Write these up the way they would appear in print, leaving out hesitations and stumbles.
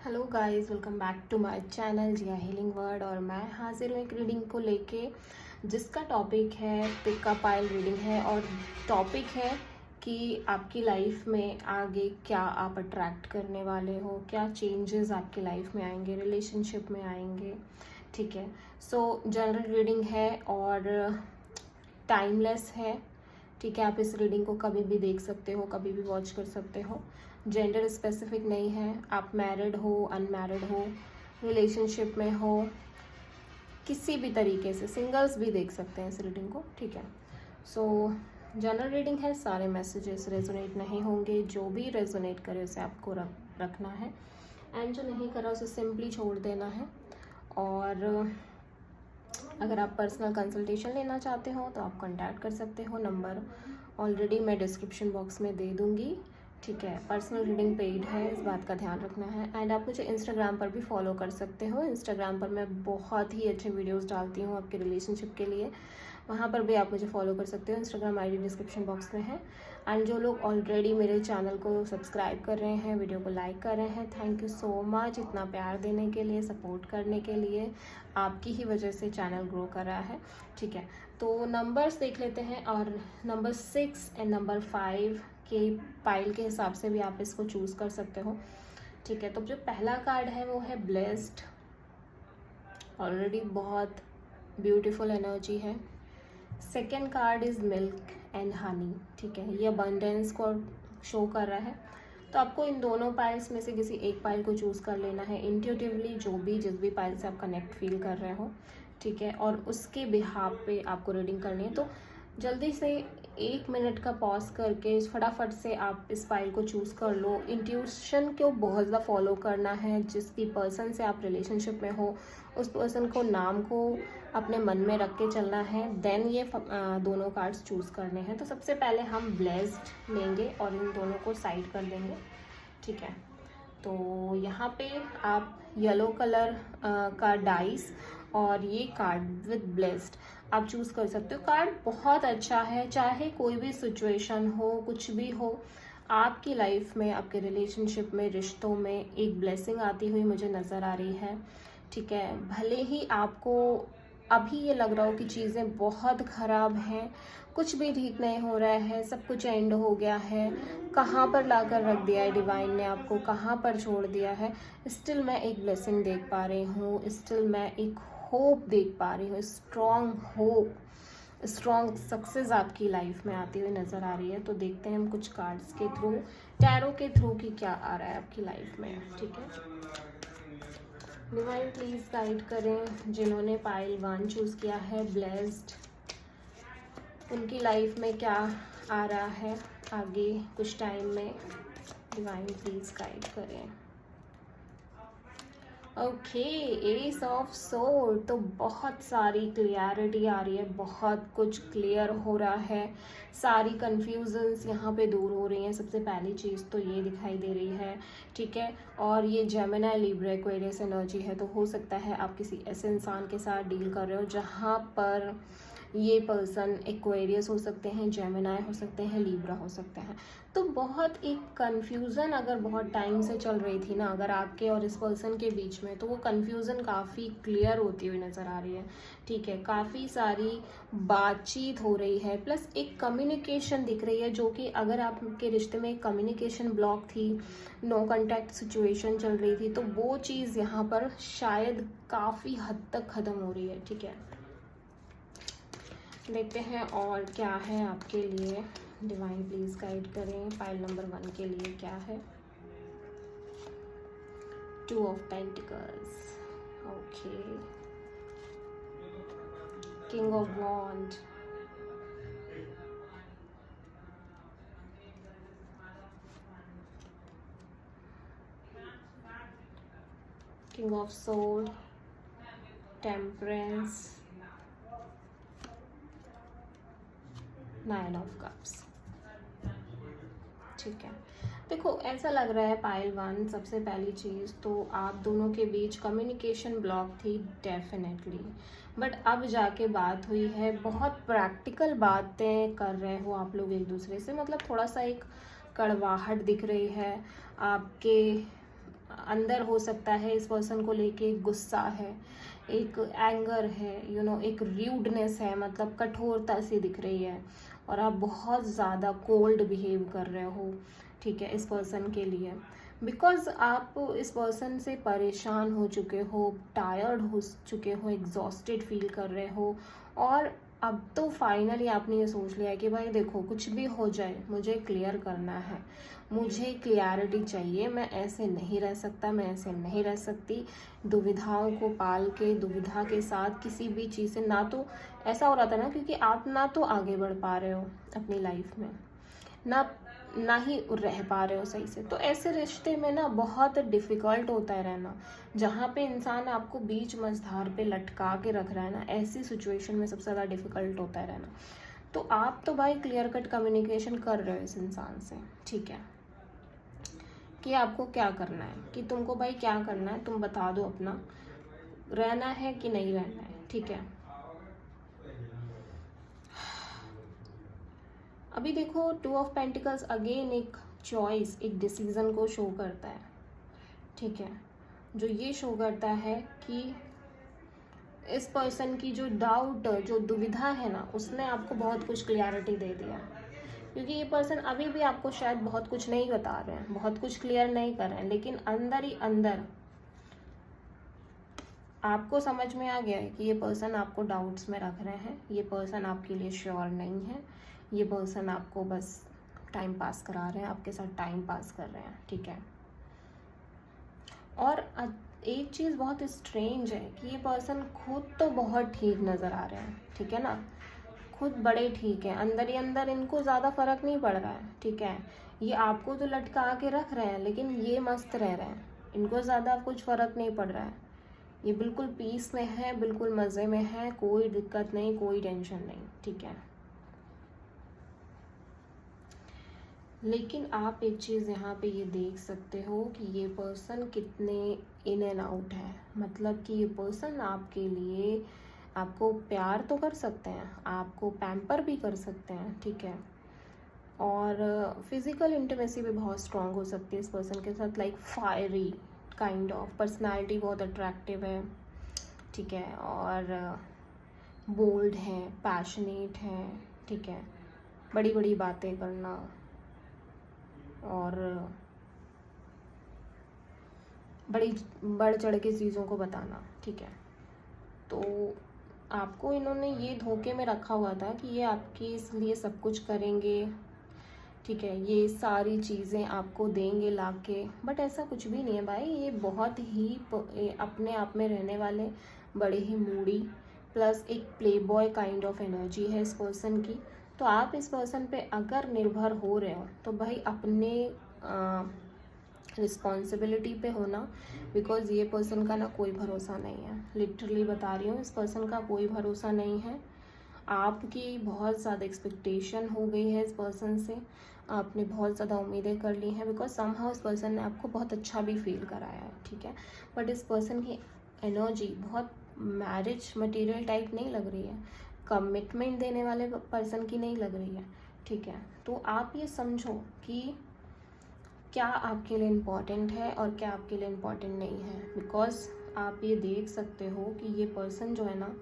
Hello guys, welcome back to my channel Jiya healing word. और मैं हाजिर हूँ एक रीडिंग को लेके जिसका टॉपिक है पिक अप पाइल रीडिंग है। और टॉपिक है कि आपकी लाइफ में आगे क्या आप अट्रैक्ट करने वाले हो, क्या चेंजेस आपकी लाइफ में आएंगे, रिलेशनशिप में आएंगे। ठीक है, सो जनरल रीडिंग है और टाइमलेस है। ठीक है, आप इस रीडिंग को कभी भी देख सकते हो, कभी भी वॉच कर सकते हो। जेंडर स्पेसिफिक नहीं है, आप मैरिड हो, अनमैरिड हो, रिलेशनशिप में हो, किसी भी तरीके से सिंगल्स भी देख सकते हैं इस रीडिंग को। ठीक है, सो जनरल रीडिंग है, सारे मैसेजेस रेजोनेट नहीं होंगे। जो भी रेजोनेट करे उसे आपको रखना है, एंड जो नहीं करा उसे सिंपली छोड़ देना है। और अगर आप पर्सनल कंसल्टेशन लेना चाहते हो तो आप कांटेक्ट कर सकते हो, नंबर ऑलरेडी मैं डिस्क्रिप्शन बॉक्स में दे दूँगी। ठीक है, पर्सनल रीडिंग पेड है, इस बात का ध्यान रखना है। एंड आप मुझे इंस्टाग्राम पर भी फॉलो कर सकते हो। इंस्टाग्राम पर मैं बहुत ही अच्छे वीडियोस डालती हूँ आपके रिलेशनशिप के लिए, वहाँ पर भी आप मुझे फॉलो कर सकते हो। इंस्टाग्राम आईडी डिस्क्रिप्शन बॉक्स में है। एंड जो लोग ऑलरेडी मेरे चैनल को सब्सक्राइब कर रहे हैं, वीडियो को लाइक कर रहे हैं, थैंक यू सो मच इतना प्यार देने के लिए, सपोर्ट करने के लिए। आपकी ही वजह से चैनल ग्रो कर रहा है। ठीक है, तो नंबर्स देख लेते हैं। और नंबर 6 एंड नंबर 5 के पाइल के हिसाब से भी आप इसको चूज़ कर सकते हो। ठीक है, तो जो पहला कार्ड है वो है ब्लेस्ड। ऑलरेडी बहुत ब्यूटीफुल एनर्जी है। Second card is milk and honey. ठीक है, ये अबंडेंस को शो कर रहा है। तो आपको इन दोनों पाइल्स में से किसी एक पाइल को चूज़ कर लेना है इंट्यूटिवली, जिस भी पाइल से आप कनेक्ट फील कर रहे हो। ठीक है, और उसके बिहाफ पे आपको रीडिंग करनी है। तो जल्दी से 1 मिनट का पॉज करके फटाफट से आप इस पाइल को चूज़ कर लो। इंट्यूशन को बहुत ज़्यादा फॉलो करना है। जिस भी पर्सन से आप रिलेशनशिप में हो उस पर्सन को नाम को अपने मन में रख के चलना है, देन ये दोनों कार्ड्स चूज़ करने हैं। तो सबसे पहले हम ब्लेस्ड लेंगे और इन दोनों को साइड कर देंगे। ठीक है, तो यहाँ पे आप येलो कलर का डाइस और ये कार्ड विद ब्लेस्ड आप चूज़ कर सकते हो। कार्ड बहुत अच्छा है, चाहे कोई भी सिचुएशन हो, कुछ भी हो, आपकी लाइफ में, आपके रिलेशनशिप में, रिश्तों में एक ब्लेसिंग आती हुई मुझे नज़र आ रही है। ठीक है, भले ही आपको अभी ये लग रहा हो कि चीज़ें बहुत ख़राब हैं, कुछ भी ठीक नहीं हो रहा है, सब कुछ एंड हो गया है, कहाँ पर लाकर रख दिया है डिवाइन ने आपको, कहाँ पर छोड़ दिया है, स्टिल मैं एक ब्लेसिंग देख पा रही हूँ, स्टिल मैं एक होप देख पा रही हूँ, स्ट्रॉन्ग होप, स्ट्रॉन्ग सक्सेस आपकी लाइफ में आती हुई नज़र आ रही है। तो देखते हैं हम कुछ कार्ड्स के थ्रू, टैरो के थ्रू कि क्या आ रहा है आपकी लाइफ में। ठीक है, डिवाइन प्लीज़ गाइड करें जिन्होंने पाइल 1 चूज़ किया है ब्लेस्ड, उनकी लाइफ में क्या आ रहा है आगे कुछ टाइम में। डिवाइन प्लीज़ गाइड करें। ओके, एस ऑफ सोर्ड, तो बहुत सारी क्लियरिटी आ रही है, बहुत कुछ क्लियर हो रहा है, सारी कन्फ्यूजन्स यहाँ पे दूर हो रही हैं। सबसे पहली चीज़ तो ये दिखाई दे रही है। ठीक है, और ये जेमिनी, लिब्रा, एक्वेरियस एनर्जी है। तो हो सकता है आप किसी ऐसे इंसान के साथ डील कर रहे हो जहाँ पर ये पर्सन एक्वेरियस हो सकते हैं, जेमिनी हो सकते हैं, लिब्रा हो सकते हैं। तो बहुत एक कन्फ्यूज़न अगर बहुत टाइम से चल रही थी ना अगर आपके और इस पर्सन के बीच में, तो वो कन्फ्यूज़न काफ़ी क्लियर होती हुई नज़र आ रही है। ठीक है, काफ़ी सारी बातचीत हो रही है, प्लस एक कम्युनिकेशन दिख रही है, जो कि अगर आपके रिश्ते में एक कम्युनिकेशन ब्लॉक थी, नो कॉन्टैक्ट सिचुएशन चल रही थी, तो वो चीज़ यहाँ पर शायद काफ़ी हद तक ख़त्म हो रही है। ठीक है, देखते हैं और क्या है आपके लिए। डिवाइन प्लीज़ गाइड करें पाइल नंबर 1 के लिए क्या है। 2 of pentacles, okay, king of wand, king of sword, temperance, 9 of cups. ठीक है, देखो ऐसा लग रहा है पाइल 1, सबसे पहली चीज़ तो आप दोनों के बीच कम्युनिकेशन ब्लॉक थी डेफिनेटली, बट अब जाके बात हुई है, बहुत प्रैक्टिकल बातें कर रहे हो आप लोग एक दूसरे से। मतलब थोड़ा सा एक कड़वाहट दिख रही है आपके अंदर हो सकता है इस पर्सन को लेके गुस्सा है, एक एंगर है, एक र्यूडनेस है, मतलब कठोरता सी दिख रही है, और आप बहुत ज़्यादा कोल्ड बिहेव कर रहे हो, ठीक है, इस पर्सन के लिए, बिकॉज आप इस पर्सन से परेशान हो चुके हो, टायर्ड हो चुके हो, एग्जॉस्टेड फील कर रहे हो, और अब तो फाइनली आपने ये सोच लिया है कि भाई देखो कुछ भी हो जाए मुझे क्लियर करना है, मुझे क्लियरिटी चाहिए, मैं ऐसे नहीं रह सकता, मैं ऐसे नहीं रह सकती, दुविधाओं को पाल के, दुविधा के साथ किसी भी चीज़ से, ना तो ऐसा हो रहा था ना, क्योंकि आप ना तो आगे बढ़ पा रहे हो अपनी लाइफ में, ना ही रह पा रहे हो सही से, तो ऐसे रिश्ते में ना बहुत डिफ़िकल्ट होता है रहना, जहाँ पे इंसान आपको बीच मझधार पे लटका के रख रहा है ना, ऐसी सिचुएशन में सबसे ज़्यादा डिफ़िकल्ट होता है रहना। तो आप तो भाई क्लियर कट कम्युनिकेशन कर रहे हो इस इंसान से, ठीक है, कि आपको क्या करना है, कि तुमको भाई क्या करना है, तुम बता दो अपना, रहना है कि नहीं रहना है, ठीक है। अभी देखो 2 ऑफ पेंटिकल्स अगेन एक चॉइस, एक डिसीजन को शो करता है, ठीक है, जो ये शो करता है कि इस पर्सन की जो डाउट, जो दुविधा है ना, उसने आपको बहुत कुछ क्लियरिटी दे दिया, क्योंकि ये पर्सन अभी भी आपको शायद बहुत कुछ नहीं बता रहे हैं, बहुत कुछ क्लियर नहीं कर रहे हैं, लेकिन अंदर ही अंदर आपको समझ में आ गया है कि ये पर्सन आपको डाउट्स में रख रहे हैं, ये पर्सन आपके लिए श्योर नहीं है, ये पर्सन आपको बस टाइम पास करा रहे हैं, आपके साथ टाइम पास कर रहे हैं, ठीक है। और एक चीज़ बहुत स्ट्रेंज है कि ये पर्सन खुद तो बहुत ठीक नज़र आ रहे हैं, ठीक है ना, खुद बड़े ठीक है, अंदर ही अंदर इनको ज़्यादा फर्क नहीं पड़ रहा है, ठीक है, ये आपको तो लटका के रख रहे हैं, लेकिन ये मस्त रह रहे हैं, इनको ज़्यादा कुछ फ़र्क नहीं पड़ रहा है, ये बिल्कुल पीस में है, बिल्कुल मज़े में है, कोई दिक्कत नहीं, कोई टेंशन नहीं, ठीक है। लेकिन आप एक चीज़ यहाँ पे ये देख सकते हो कि ये पर्सन कितने इन एंड आउट है, मतलब कि ये पर्सन आपके लिए, आपको प्यार तो कर सकते हैं, आपको पैम्पर भी कर सकते हैं, ठीक है, और फिज़िकल इंटीमेसी भी बहुत स्ट्रॉन्ग हो सकती है इस पर्सन के साथ, like fiery kind of personality बहुत अट्रैक्टिव है, ठीक है, और बोल्ड है, पैशनेट है, ठीक है, बड़ी बड़ी बातें करना और बड़ी बढ़ चढ़ के चीज़ों को बताना, ठीक है। तो आपको इन्होंने ये धोखे में रखा हुआ था कि ये आपके इसलिए सब कुछ करेंगे, ठीक है, ये सारी चीज़ें आपको देंगे ला के, बट ऐसा कुछ भी नहीं है भाई, ये बहुत ही अपने आप में रहने वाले, बड़े ही मूडी, प्लस एक play boy kind of energy है इस पर्सन की। तो आप इस पर्सन पे अगर निर्भर हो रहे हो तो भाई अपने रिस्पॉन्सिबिलिटी पे होना, बिकॉज़ ये पर्सन का ना कोई भरोसा नहीं है, लिटरली बता रही हूँ, इस पर्सन का कोई भरोसा नहीं है। आपकी बहुत ज़्यादा एक्सपेक्टेशन हो गई है इस पर्सन से, आपने बहुत ज़्यादा उम्मीदें कर ली हैं, बिकॉज समहाउ इस पर्सन ने आपको बहुत अच्छा भी फील कराया है, ठीक है, बट इस पर्सन की एनर्जी बहुत मैरिज मटेरियल टाइप नहीं लग रही है, कमिटमेंट देने वाले पर्सन की नहीं लग रही है, ठीक है। तो आप ये समझो कि क्या आपके लिए इम्पॉर्टेंट है और क्या आपके लिए इम्पॉर्टेंट नहीं है, बिकॉज आप ये देख सकते हो कि ये पर्सन जो है ना,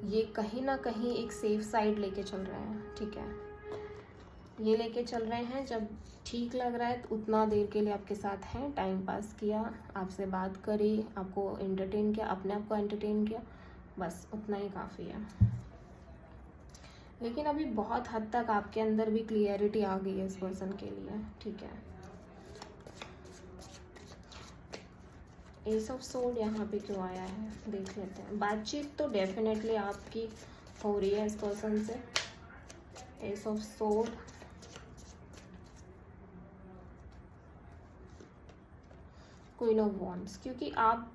ये कहीं ना कहीं एक सेफ साइड लेके चल रहे हैं, ठीक है, ये लेके चल रहे हैं, जब ठीक लग रहा है तो उतना देर के लिए आपके साथ हैं, टाइम पास किया, आपसे बात करी, आपको एंटरटेन किया, अपने आप को एंटरटेन किया, बस उतना ही काफ़ी है। लेकिन अभी बहुत हद तक आपके अंदर भी क्लियरिटी आ गई है इस पर्सन के लिए, ठीक है। एस ऑफ सोर्ड यहाँ पे क्यों आया है देख लेते हैं। बातचीत तो डेफिनेटली आपकी हो रही है इस पर्सन से। S of sword, queen of wands, क्योंकि आप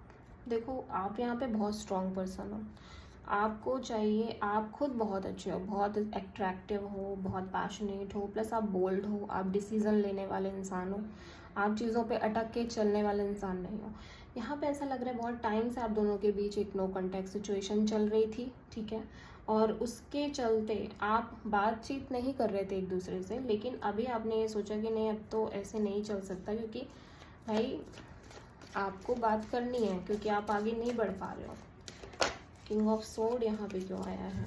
देखो आप यहाँ पे बहुत स्ट्रॉन्ग पर्सन हो, आपको चाहिए, आप खुद बहुत अच्छे हो, बहुत अट्रैक्टिव हो, बहुत पैशनेट हो, प्लस आप बोल्ड हो, आप डिसीज़न लेने वाले इंसान हो, आप चीज़ों पे अटक के चलने वाले इंसान नहीं हो। यहाँ पे ऐसा लग रहा है बहुत टाइम से आप दोनों के बीच एक नो कॉन्टैक्ट सिचुएशन चल रही थी, ठीक है, और उसके चलते आप बातचीत नहीं कर रहे थे एक दूसरे से, लेकिन अभी आपने ये सोचा कि नहीं अब तो ऐसे नहीं चल सकता, क्योंकि भाई आपको बात करनी है क्योंकि आप आगे नहीं बढ़ पा रहे हो। किंग ऑफ सोर्ड यहाँ पे क्यों आया है?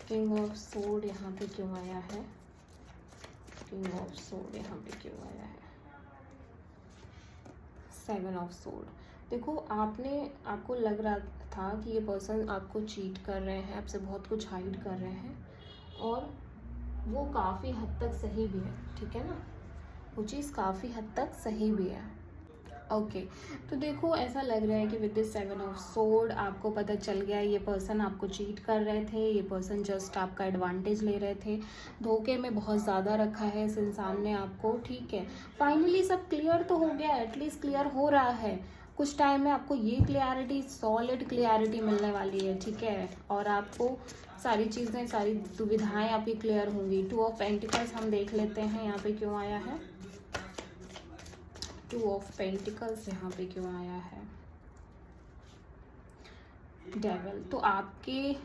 किंग ऑफ सोर्ड यहाँ पे क्यों आया है? किंग ऑफ सोर्ड यहाँ पे क्यों आया है? 7 ऑफ सोर्ड। देखो, आपको लग रहा था कि ये पर्सन आपको चीट कर रहे हैं, आपसे बहुत कुछ हाइड कर रहे हैं, और वो काफ़ी हद तक सही भी है, ठीक है ना? वो चीज़ काफ़ी हद तक सही भी है। ओके, तो देखो, ऐसा लग रहा है कि विद दिस 7 ऑफ सोर्ड आपको पता चल गया ये पर्सन आपको चीट कर रहे थे, ये पर्सन जस्ट आपका एडवांटेज ले रहे थे, धोखे में बहुत ज़्यादा रखा है इस इंसान ने आपको, ठीक है। फाइनली सब क्लियर तो हो गया, एटलीस्ट क्लियर हो रहा है। कुछ टाइम में आपको ये क्लियरिटी, सॉलिड क्लियरिटी मिलने वाली है, ठीक है, और आपको सारी चीज़ें, सारी दुविधाएं आपकी क्लियर होंगी। 2 ऑफ पेंटिकल्स हम देख लेते हैं यहाँ पे क्यों आया है। 2 ऑफ पेंटिकल्स यहाँ पे क्यों आया है? डेविल। तो आपके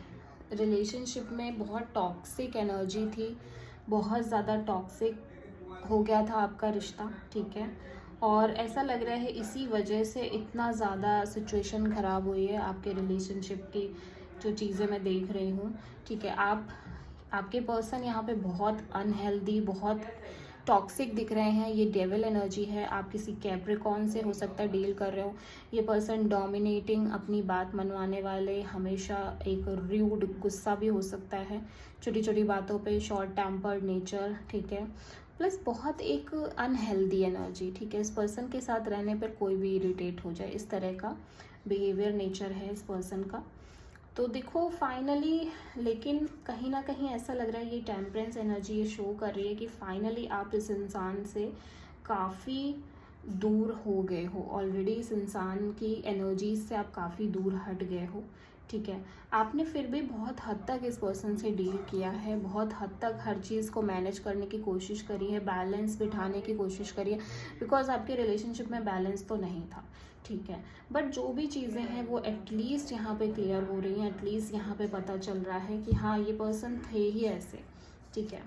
रिलेशनशिप में बहुत टॉक्सिक एनर्जी थी, बहुत ज़्यादा टॉक्सिक हो गया था आपका रिश्ता, ठीक है, और ऐसा लग रहा है इसी वजह से इतना ज़्यादा सिचुएशन ख़राब हुई है आपके रिलेशनशिप की, जो चीज़ें मैं देख रही हूँ, ठीक है। आपके पर्सन यहाँ पे बहुत अनहेल्दी, बहुत टॉक्सिक दिख रहे हैं। ये डेविल एनर्जी है। आप किसी कैप्रिकॉर्न से हो सकता है डील कर रहे हो। ये पर्सन डोमिनेटिंग, अपनी बात मनवाने वाले, हमेशा एक र्यूड, गुस्सा भी हो सकता है छोटी छोटी बातों पे, शॉर्ट टेम्पर्ड नेचर, ठीक है, प्लस बहुत एक अनहेल्दी एनर्जी, ठीक है। इस पर्सन के साथ रहने पर कोई भी इरिटेट हो जाए, इस तरह का बिहेवियर, नेचर है इस पर्सन का। तो देखो फाइनली, लेकिन कहीं ना कहीं ऐसा लग रहा है, ये टेम्परेंस एनर्जी ये शो कर रही है कि फाइनली आप इस इंसान से काफ़ी दूर हो गए हो ऑलरेडी। इस इंसान की एनर्जी से आप काफ़ी दूर हट गए हो, ठीक है। आपने फिर भी बहुत हद तक इस पर्सन से डील किया है, बहुत हद तक हर चीज़ को मैनेज करने की कोशिश करी है, बैलेंस बिठाने की कोशिश करी है, बिकॉज आपके रिलेशनशिप में बैलेंस तो नहीं था, ठीक है। बट जो भी चीज़ें हैं वो एटलीस्ट यहाँ पे क्लियर हो रही हैं, एटलीस्ट यहाँ पे पता चल रहा है कि हाँ, ये पर्सन थे ही ऐसे, ठीक है।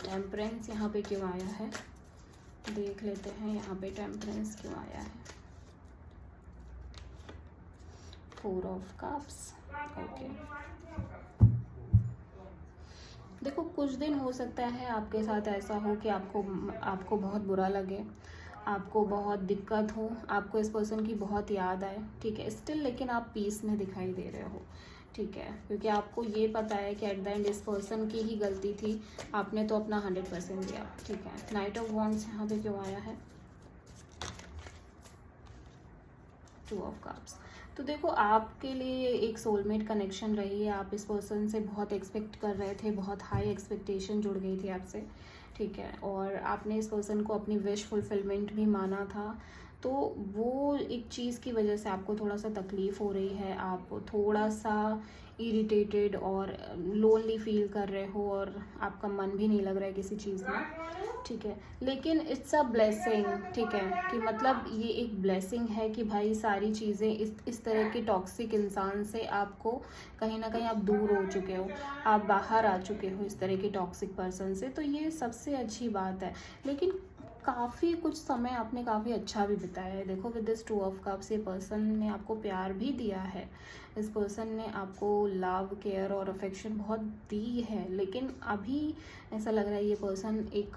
टेम्परेंस यहाँ पे क्यों आया है, देख लेते हैं यहाँ पे टेम्परेंस क्यों आया है। 4 ऑफ कप्स, ओके। देखो, कुछ दिन हो सकता है आपके साथ ऐसा हो कि आपको बहुत बुरा लगे, आपको बहुत दिक्कत हो, आपको इस पर्सन की बहुत याद आए, ठीक है, स्टिल लेकिन आप पीस में दिखाई दे रहे हो, ठीक है, क्योंकि आपको ये पता है कि एट द एंड इस पर्सन की ही गलती थी, आपने तो अपना 100% दिया, ठीक है। नाइट ऑफ वॉन्ड्स यहाँ पे क्यों आया है? 2 ऑफ कप्स। तो देखो, आपके लिए एक सोलमेट कनेक्शन रही है, आप इस पर्सन से बहुत एक्सपेक्ट कर रहे थे, बहुत हाई एक्सपेक्टेशन जुड़ गई थी आपसे, ठीक है, और आपने इस पर्सन को अपनी विश फुलफिलमेंट भी माना था। तो वो एक चीज़ की वजह से आपको थोड़ा सा तकलीफ़ हो रही है, आप थोड़ा सा इरिटेटेड और लोनली फील कर रहे हो, और आपका मन भी नहीं लग रहा है किसी चीज़ में, ठीक है। लेकिन इट्स अ ब्लेसिंग, ठीक है, कि मतलब ये एक ब्लेसिंग है कि भाई सारी चीज़ें इस तरह के टॉक्सिक इंसान से आपको कहीं ना कहीं आप दूर हो चुके हो, आप बाहर आ चुके हो इस तरह के टॉक्सिक पर्सन से, तो ये सबसे अच्छी बात है। लेकिन काफ़ी कुछ समय आपने काफ़ी अच्छा भी बिताया है। देखो, विद दिस 2 ऑफ कप्स, ये पर्सन ने आपको प्यार भी दिया है, इस पर्सन ने आपको लव, केयर और अफेक्शन बहुत दी है, लेकिन अभी ऐसा लग रहा है ये पर्सन एक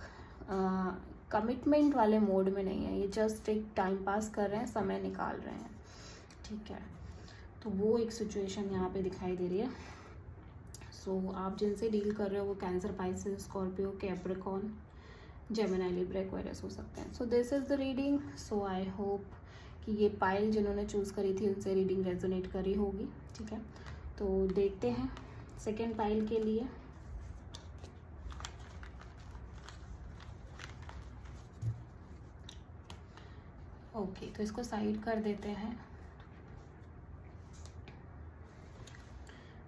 कमिटमेंट वाले मोड में नहीं है, ये जस्ट एक टाइम पास कर रहे हैं, समय निकाल रहे हैं, ठीक है। तो वो एक सिचुएशन यहाँ पे दिखाई दे रही है। सो आप जिनसे डील कर रहे हो वो cancer, Pisces, Scorpio, Capricorn, Gemini, Libra, Aquarius हो सकते हैं। So this is the reading. So I hope कि ये पाइल जिन्होंने चूज़ करी थी उनसे रीडिंग रेजोनेट करी होगी, ठीक है। तो देखते हैं सेकेंड पाइल के लिए। ओके, तो इसको साइड कर देते हैं।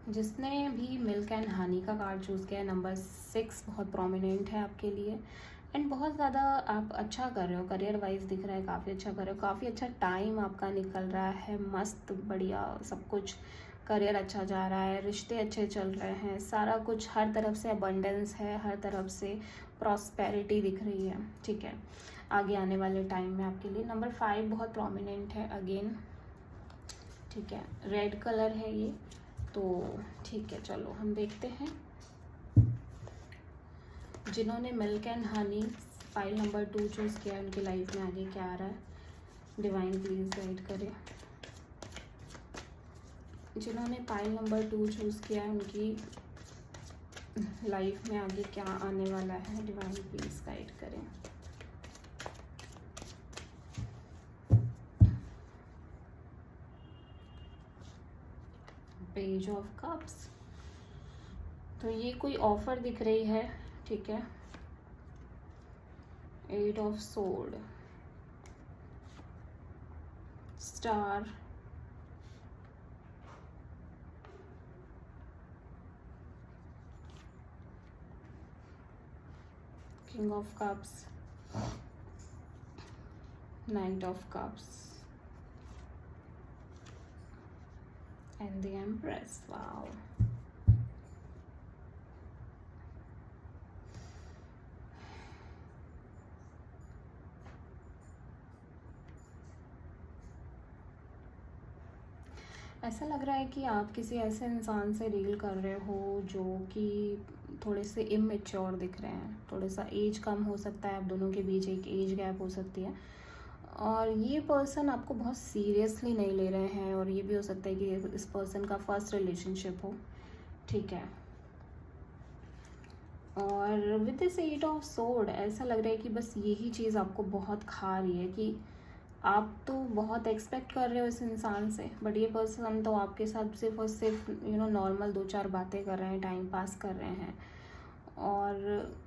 जिसने भी मिल्क एंड हनी का कार्ड चूज़ किया है, नंबर 6 बहुत प्रोमिनेंट है आपके लिए, एंड बहुत ज़्यादा आप अच्छा कर रहे हो, करियर वाइज दिख रहा है, काफ़ी अच्छा कर रहे हो, काफ़ी अच्छा टाइम आपका निकल रहा है, मस्त बढ़िया सब कुछ करियर अच्छा जा रहा है, रिश्ते अच्छे चल रहे हैं, सारा कुछ हर तरफ से अबंडेंस है, हर तरफ से प्रॉस्पेरिटी दिख रही है, ठीक है, आगे आने वाले टाइम में आपके लिए। नंबर 5 बहुत प्रोमिनेंट है अगेन, ठीक है, रेड कलर है ये, तो ठीक है, चलो हम देखते हैं जिन्होंने milk and honey file number 2 choose किया उनकी लाइफ में आगे क्या आ रहा है, डिवाइन प्लीज गाइड करें। जिन्होंने पाइल नंबर 2 चूज़ किया है उनकी लाइफ में आगे क्या आने वाला है, डिवाइन प्लीज गाइड करें। पेज ऑफ कप्स, तो ये कोई ऑफर दिख रही है, ठीक है, 8 of sword, star, king of cups, night of cups and the empress. Wow, ऐसा लग रहा है कि आप किसी ऐसे इंसान से डील कर रहे हो जो कि थोड़े से इमेच्योर दिख रहे हैं, थोड़ा सा एज कम हो सकता है, आप दोनों के बीच एक एज गैप हो सकती है, और ये पर्सन आपको बहुत सीरियसली नहीं ले रहे हैं, और ये भी हो सकता है कि इस पर्सन का फर्स्ट रिलेशनशिप हो, ठीक है। और विद दिस 8 ऑफ सोर्ड ऐसा लग रहा है कि बस यही चीज़ आपको बहुत खा रही है कि आप तो बहुत एक्सपेक्ट कर रहे हो इस इंसान से, बट ये पर्सन तो आपके साथ सिर्फ और सिर्फ नॉर्मल 2-4 बातें कर रहे हैं, टाइम पास कर रहे हैं, और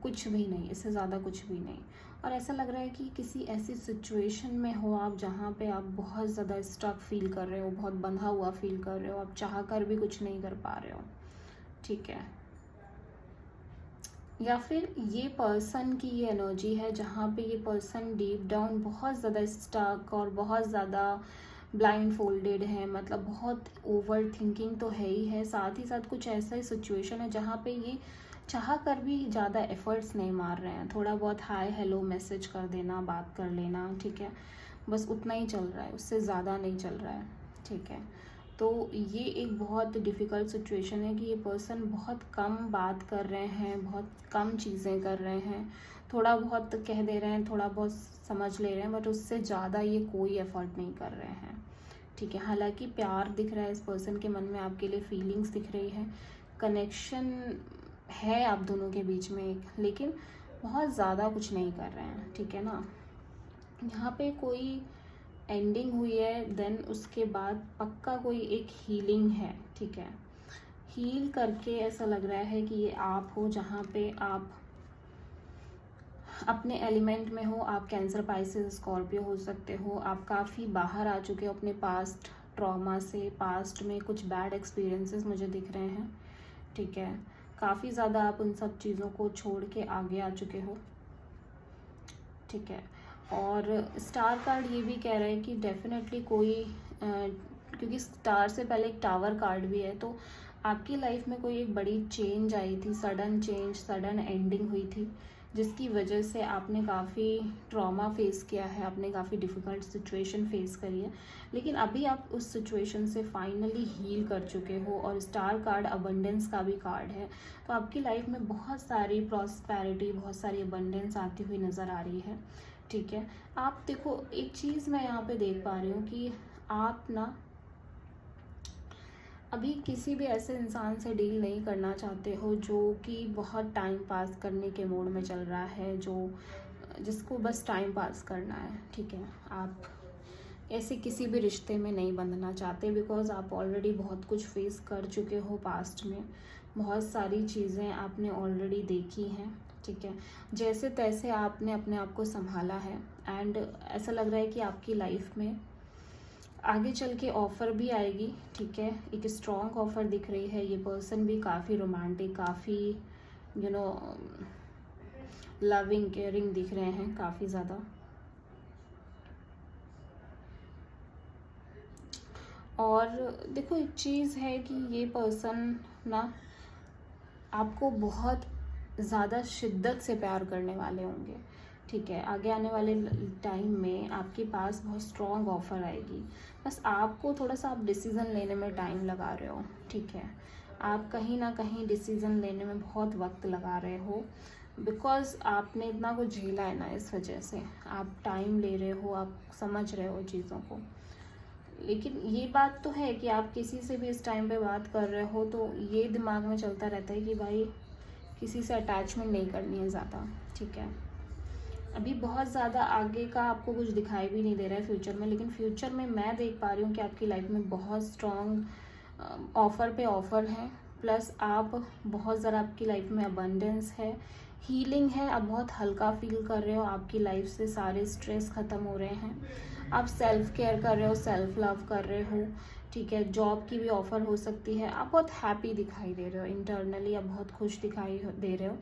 कुछ भी नहीं, इससे ज़्यादा कुछ भी नहीं। और ऐसा लग रहा है कि किसी ऐसी सिचुएशन में हो आप जहाँ पे आप बहुत ज़्यादा स्टक फील कर रहे हो, बहुत बंधा हुआ फील कर रहे हो, आप चाह कर भी कुछ नहीं कर पा रहे हो, ठीक है। या फिर ये पर्सन की ये एनर्जी है जहाँ पे ये पर्सन डीप डाउन बहुत ज़्यादा स्टक और बहुत ज़्यादा ब्लाइंड फोल्डेड है, मतलब बहुत ओवर थिंकिंग तो है ही है, साथ ही साथ कुछ ऐसा ही सिचुएशन है जहाँ पे ये चाह कर भी ज़्यादा एफर्ट्स नहीं मार रहे हैं, थोड़ा बहुत हाय हेलो मैसेज कर देना, बात कर लेना, ठीक है, बस उतना ही चल रहा है, उससे ज़्यादा नहीं चल रहा है, ठीक है। तो ये एक बहुत डिफ़िकल्ट सिचुएशन है कि ये पर्सन बहुत कम बात कर रहे हैं, बहुत कम चीज़ें कर रहे हैं, थोड़ा बहुत कह दे रहे हैं, थोड़ा बहुत समझ ले रहे हैं, बट उससे ज़्यादा ये कोई एफर्ट नहीं कर रहे हैं, ठीक है। हालांकि प्यार दिख रहा है इस पर्सन के मन में, आपके लिए फीलिंग्स दिख रही है, कनेक्शन है आप दोनों के बीच में एक, लेकिन बहुत ज़्यादा कुछ नहीं कर रहे हैं, ठीक है ना। यहाँ पे कोई एंडिंग हुई है, देन उसके बाद पक्का कोई एक हीलिंग है, ठीक है, हील करके ऐसा लग रहा है कि ये आप हो जहाँ पे आप अपने एलिमेंट में हो, आप कैंसर, पाइसेस, स्कॉर्पियो हो सकते हो, आप काफ़ी बाहर आ चुके हो अपने पास्ट ट्रॉमा से, पास्ट में कुछ बैड एक्सपीरियंसेस मुझे दिख रहे हैं, ठीक है, काफ़ी ज़्यादा आप उन सब चीज़ों को छोड़ के आगे आ चुके हो, ठीक है। और स्टार कार्ड ये भी कह रहा है कि डेफिनेटली कोई क्योंकि स्टार से पहले एक टावर कार्ड भी है, तो आपकी लाइफ में कोई एक बड़ी चेंज आई थी, सडन चेंज, सडन एंडिंग हुई थी, जिसकी वजह से आपने काफ़ी ट्रॉमा फेस किया है, आपने काफ़ी डिफ़िकल्ट सिचुएशन फेस करी है, लेकिन अभी आप उस सिचुएशन से फाइनली हील कर चुके हो। और स्टार कार्ड अबंडेंस का भी कार्ड है, तो आपकी लाइफ में बहुत सारी प्रॉस्पेरिटी, बहुत सारी अबंडेंस आती हुई नज़र आ रही है, ठीक है। आप देखो, एक चीज़ मैं यहाँ पे देख पा रही हूँ कि आप ना अभी किसी भी ऐसे इंसान से डील नहीं करना चाहते हो जो कि बहुत टाइम पास करने के मूड में चल रहा है, जिसको बस टाइम पास करना है, ठीक है। आप ऐसे किसी भी रिश्ते में नहीं बंधना चाहते, बिकॉज आप ऑलरेडी बहुत कुछ फेस कर चुके हो पास्ट में, बहुत सारी चीज़ें आपने ऑलरेडी देखी हैं, ठीक है। जैसे तैसे आपने अपने आप को संभाला है, एंड ऐसा लग रहा है कि आपकी लाइफ में आगे चल के ऑफ़र भी आएगी, ठीक है, एक स्ट्रॉन्ग ऑफ़र दिख रही है। ये पर्सन भी काफ़ी रोमांटिक, काफ़ी लविंग, केयरिंग दिख रहे हैं काफ़ी ज़्यादा। और देखो एक चीज़ है कि ये पर्सन ना आपको बहुत ज़्यादा शिद्दत से प्यार करने वाले होंगे, ठीक है। आगे आने वाले टाइम में आपके पास बहुत स्ट्रॉन्ग ऑफ़र आएगी, बस आपको थोड़ा सा आप डिसीज़न लेने में टाइम लगा रहे हो, ठीक है। आप कहीं ना कहीं डिसीज़न लेने में बहुत वक्त लगा रहे हो, बिकॉज़ आपने इतना कुछ झेला है ना, इस वजह से आप टाइम ले रहे हो, आप समझ रहे हो चीज़ों को। लेकिन ये बात तो है कि आप किसी से भी इस टाइम पे बात कर रहे हो तो ये दिमाग में चलता रहता है कि भाई किसी से अटैचमेंट नहीं करनी है ज़्यादा, ठीक है। अभी बहुत ज़्यादा आगे का आपको कुछ दिखाई भी नहीं दे रहा है फ्यूचर में, लेकिन फ्यूचर में मैं देख पा रही हूँ कि आपकी लाइफ में बहुत स्ट्रॉन्ग ऑफ़र पे ऑफ़र है, प्लस आप बहुत ज़्यादा आपकी लाइफ में अबंडेंस है, हीलिंग है, आप बहुत हल्का फील कर रहे हो, आपकी लाइफ से सारे स्ट्रेस ख़त्म हो रहे हैं, आप सेल्फ केयर कर रहे हो, सेल्फ लव कर रहे हो, ठीक है। जॉब की भी ऑफ़र हो सकती है, आप बहुत हैप्पी दिखाई दे रहे हो, इंटरनली आप बहुत खुश दिखाई दे रहे हो।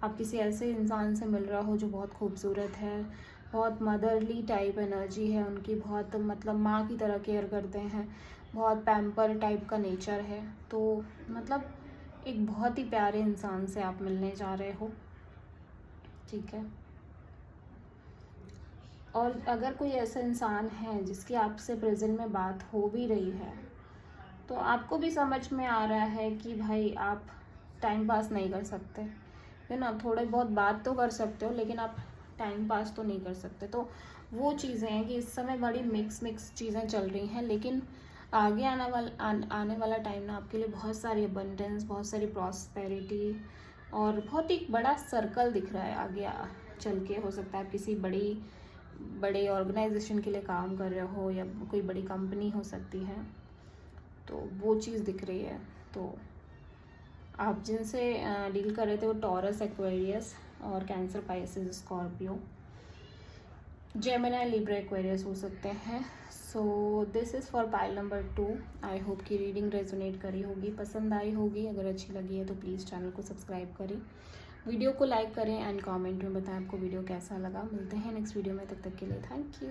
आप किसी ऐसे इंसान से मिल रहा हो जो बहुत खूबसूरत है, बहुत मदरली टाइप एनर्जी है उनकी, बहुत मतलब माँ की तरह केयर करते हैं, बहुत पैम्पर टाइप का नेचर है। तो मतलब एक बहुत ही प्यारे इंसान से आप मिलने जा रहे हो, ठीक है। और अगर कोई ऐसा इंसान है जिसकी आपसे प्रेजेंट में बात हो भी रही है, तो आपको भी समझ में आ रहा है कि भाई आप टाइम पास नहीं कर सकते, है ना। थोड़े बहुत बात तो कर सकते हो, लेकिन आप टाइम पास तो नहीं कर सकते। तो वो चीज़ें हैं कि इस समय बड़ी मिक्स चीज़ें चल रही हैं, लेकिन आगे आने वाला टाइम ना आपके लिए बहुत सारी अबंडेंस, बहुत सारी प्रॉस्पेरिटी और बहुत ही बड़ा सर्कल दिख रहा है आगे चल के। हो सकता है आप किसी बड़े ऑर्गेनाइजेशन के लिए काम कर रहे हो, या कोई बड़ी कंपनी हो सकती है, तो वो चीज़ दिख रही है। तो आप जिनसे डील कर रहे थे वो टॉरस, एक्वेरियस और cancer, Pisces, Scorpio, Gemini, Libra, Aquarius हो सकते हैं। So this is for pile number 2। I hope कि रीडिंग रेजोनेट करी होगी, पसंद आई होगी। अगर अच्छी लगी है तो प्लीज़ चैनल को सब्सक्राइब करें, वीडियो को लाइक करें एंड कमेंट में बताएं आपको वीडियो कैसा लगा। मिलते हैं नेक्स्ट वीडियो में, तब तक के लिए थैंक यू।